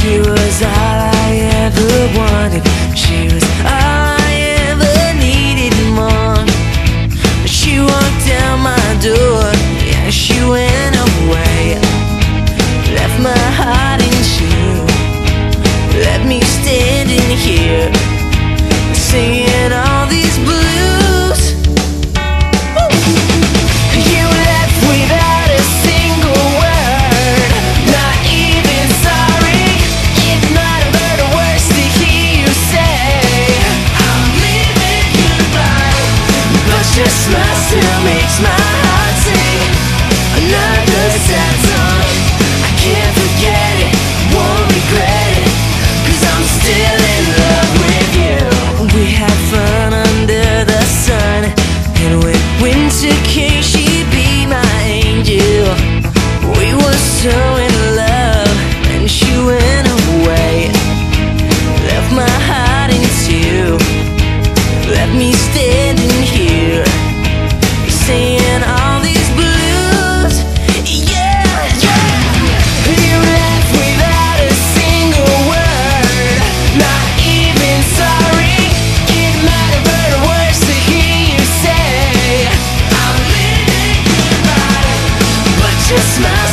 She was all I ever wanted. She was all I ever needed more. She walked down my door, yeah, she went away. Left my heart in two, left me standing here, singing all these blues. You left without a single word, not even sorry. It might have hurt worse to hear you say, I'm leaving goodbye, but your smile still makes my heart sing. Another sad song, I can't forget it, won't regret it, 'cause I'm still in love with you. We had fun under the sun, and when winter came, she'd be my angel. We were so in love, and she went away. Left my heart in two, left me standing here, singing all these blues. Yeah, yeah. You left without a single word, not even sorry. It might have hurt worse to hear you say, I'm leaving goodbye, but your smile